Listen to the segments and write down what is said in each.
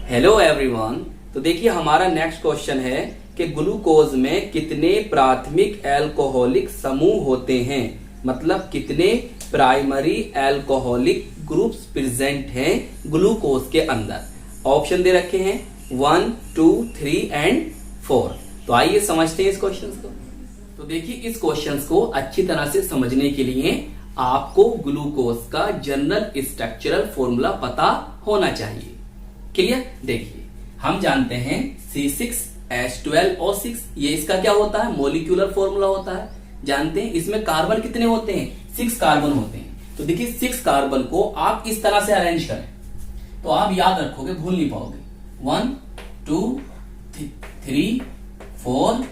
Hello everyone. तो देखिए हमारा नेक्स्ट क्वेश्चन है कि ग्लूकोज में कितने प्राथमिक अल्कोहलिक समूह होते हैं, मतलब कितने प्राइमरी अल्कोहलिक ग्रुप्स प्रेजेंट हैं ग्लूकोज के अंदर। ऑप्शन दे रखे हैं 1, 2, 3 एंड 4। तो आइए समझते हैं इस क्वेश्चन को। तो देखिए इस क्वेश्चन को अच्छी तरह से समझने के लिए आपको ग्लूकोज का जनरल स्ट्रक्चरल फॉर्मूला पता होना चाहिए। क्लियर? देखिए हम जानते हैं C6H12O6, ये इसका क्या होता है, मोलिक्यूलर फॉर्मूला होता है। जानते हैं इसमें कार्बन कितने होते हैं, 6 कार्बन होते हैं। तो देखिए 6 कार्बन को आप इस तरह से अरेंज करें तो आप याद रखोगे, भूल नहीं पाओगे। 1, 2, 3, 4,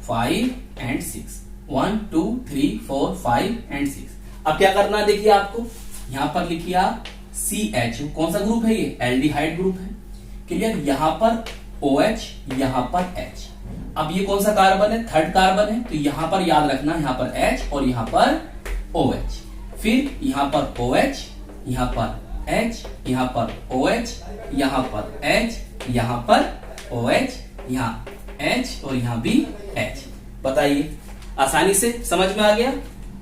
5 एंड 6। 1, 2, 3, 4, 5 एंड 6। अब क्या करना है, देखिए आपको यहां पर लिखिए आप CH, कौन सा ग्रुप है ये, एल्डिहाइड ग्रुप है। क्लियर? यहां पर OH, यहां पर H। अब ये कौन सा कार्बन है, 3rd कार्बन है। तो यहां पर याद रखना, यहां पर H और यहां पर OH। फिर यहां पर OH, यहां पर H, यहां पर OH, यहां पर H, यहां पर OH, यहां H और यहां भी H। बताइए आसानी से समझ में आ गया?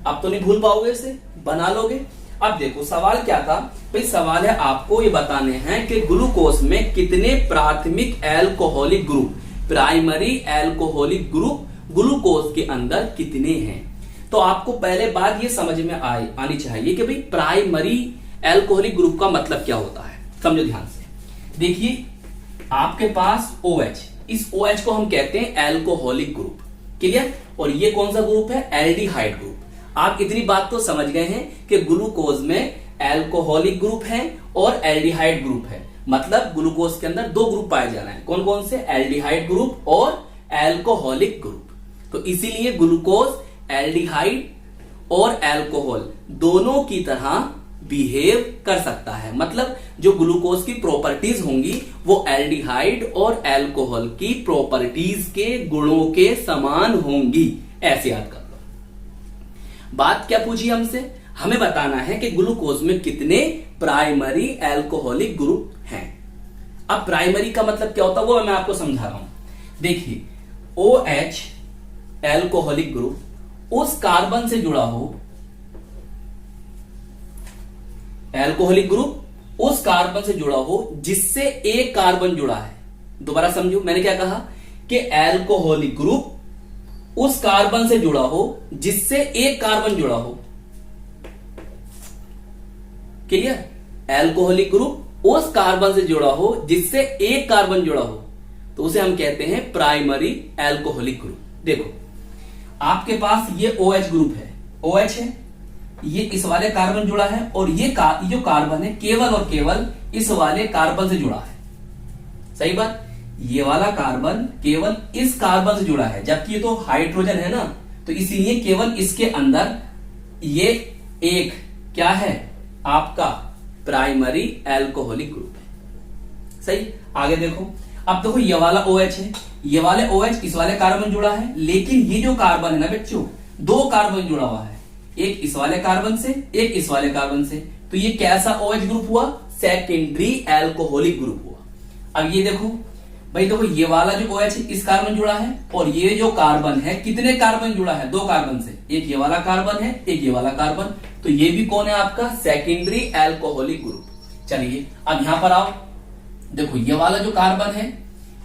अब तो नहीं भूल पाओगे, इसे बना लोगे। अब देखो सवाल क्या था भाई, सवाल है आपको ये बताने हैं कि ग्लूकोज में कितने प्राथमिक alcoholic group, primary alcoholic group glucose के अंदर कितने हैं। तो आपको पहले बात ये समझ में आनी चाहिए कि भाई प्राइमरी अल्कोहलिक ग्रुप का मतलब क्या होता है। समझो ध्यान से। देखिए आपके पास OH, इस OH को हम कहते हैं अल्कोहलिक ग्रुप। क्लियर? और ये कौन सा ग्रुप है, एल्डिहाइड ग्रुप। आप इतनी बात तो समझ गए हैं कि ग्लूकोज में अल्कोहलिक ग्रुप है और एल्डिहाइड ग्रुप है। मतलब ग्लूकोज के अंदर 2 ग्रुप पाए जा रहे हैं। कौन कौन से, एल्डिहाइड ग्रुप और अल्कोहलिक ग्रुप। तो इसीलिए ग्लूकोज एल्डिहाइड और अल्कोहल दोनों की तरह बिहेव कर सकता है। मतलब जो ग्लूकोज की प्रॉपर्टीज होंगी वो एल्डिहाइड और अल्कोहल की प्रॉपर्टीज के गुणों के समान होंगी। ऐसे याद कर लो। बात क्या पूछी हमसे, हमें बताना है कि ग्लूकोज में कितने प्राइमरी अल्कोहलिक ग्रुप हैं। अब प्राइमरी का मतलब क्या होता है वो मैं आपको समझा रहा हूं। देखिए OH अल्कोहलिक ग्रुप उस कार्बन से जुड़ा हो, अल्कोहलिक ग्रुप उस कार्बन से जुड़ा हो जिससे एक कार्बन जुड़ा है। दोबारा समझो, मैंने क्या कहा कि अल्कोहलिक ग्रुप उस कार्बन से जुड़ा हो जिससे एक कार्बन जुड़ा हो। क्लियर? अल्कोहलिक ग्रुप उस कार्बन से जुड़ा हो जिससे एक कार्बन जुड़ा हो, तो उसे हम कहते हैं प्राइमरी अल्कोहलिक ग्रुप। देखो आपके पास ये OH ग्रुप है, OH है, ये इस वाले कार्बन जुड़ा है और ये जो कार्बन है केवल और केवल इस वाले कार्बन से जुड़ा है। सही बात? ये वाला कार्बन केवल इस कार्बन से जुड़ा है, जबकि ये तो हाइड्रोजन है ना, तो इसीलिए केवल इसके अंदर ये एक क्या है, आपका प्राइमरी अल्कोहलिक ग्रुप है। सही? आगे देखो, अब देखो ये वाला OH है, ये वाले OH इस वाले कार्बन जुड़ा है, लेकिन ये जो कार्बन है ना बच्चों, 2 कार्बन जुड़ा हुआ है, एक इस वाले कार्बन से, एक इस वाले कार्बन से। तो ये कैसा OH ग्रुप हुआ, सेकेंडरी अल्कोहलिक ग्रुप हुआ। अब ये देखो भाई, देखो ये वाला जो OH है इस कार्बन जुड़ा है और ये जो कार्बन है कितने कार्बन जुड़ा है, 2 कार्बन से, एक ये वाला कार्बन है, एक ये वाला कार्बन। तो ये भी कौन है आपका, सेकेंडरी अल्कोहलिक ग्रुप। चलिए अब यहां पर आओ, देखो ये वाला जो कार्बन है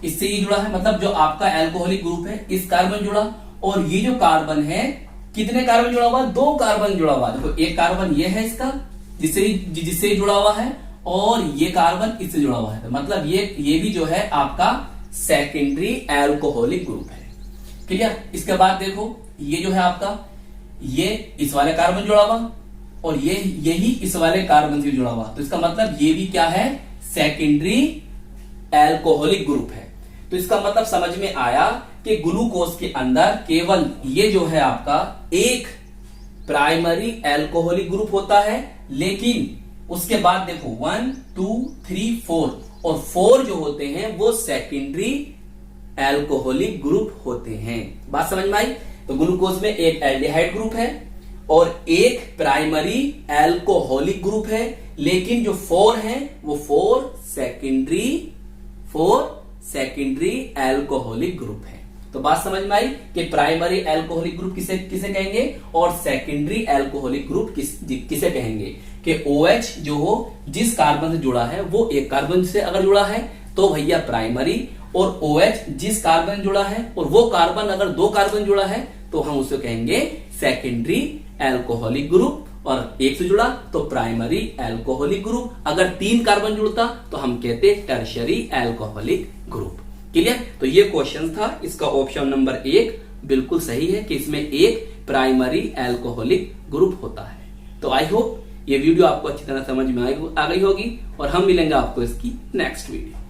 इससे ये जुड़ा है, मतलब जो आपका अल्कोहलिक ग्रुप है इस कार्बन जुड़ा, और ये जो कार्बन है कितने कार्बन जुड़ा हुआ, 2 कार्बन जुड़ा हुआ। देखो एक कार्बन ये है इसका जिससे जुड़ा हुआ है, और ये कार्बन इससे जुड़ा हुआ है। मतलब ये भी जो है आपका सेकेंडरी अल्कोहलिक ग्रुप है। क्लियर? इसके बाद देखो ये जो है आपका, ये इस वाले कार्बन जुड़ा हुआ और यही इस वाले कार्बन से जुड़ा हुआ, तो इसका मतलब ये भी क्या है, सेकेंडरी अल्कोहलिक ग्रुप है। तो इसका मतलब समझ में आया कि ग्लूकोज के अंदर केवल ये जो है आपका एक प्राइमरी अल्कोहलिक ग्रुप होता है, लेकिन उसके बाद देखो 1, 2, 3, 4 और 4 जो होते हैं वो सेकेंडरी अल्कोहलिक ग्रुप होते हैं। बात समझ में आई? तो ग्लूकोज में एक एल्डिहाइड ग्रुप है और एक प्राइमरी अल्कोहलिक ग्रुप है, लेकिन जो 4 हैं वो 4 सेकेंडरी 4 सेकेंडरी एल्कोहलिक ग्रुप है। तो बात समझ में आई कि प्राइमरी एल्कोहलिक ग्रुप किसे किसे कहेंगे और सेकेंडरी एल्कोहलिक ग्रुप किसे कहेंगे कि OH जो हो जिस कार्बन से जुड़ा है वो एक कार्बन से अगर जुड़ा है तो भैया प्राइमरी, और OH जिस कार्बन से जुड़ा है और वो कार्बन अगर 2 कार्बन जुड़ा है तो हम उसे कहेंगे सेकेंडरी एल्कोहलिक ग्रुप, और एक से जुड़ा तो प्राइमरी एल्कोहलिक ग्रुप, अगर 3 कार्बन जुड़ता तो हम कहते टर्शियरी एल्कोहलिक ग्रुप। क्लियर? तो ये क्वेश्चन था, इसका ऑप्शन नंबर 1 बिल्कुल सही है कि इसमें एक प्राइमरी एल्कोहलिक ग्रुप होता है। तो आई होप ये वीडियो आपको अच्छी तरह समझ में आ गई होगी और हम मिलेंगे आपको इसकी नेक्स्ट वीडियो।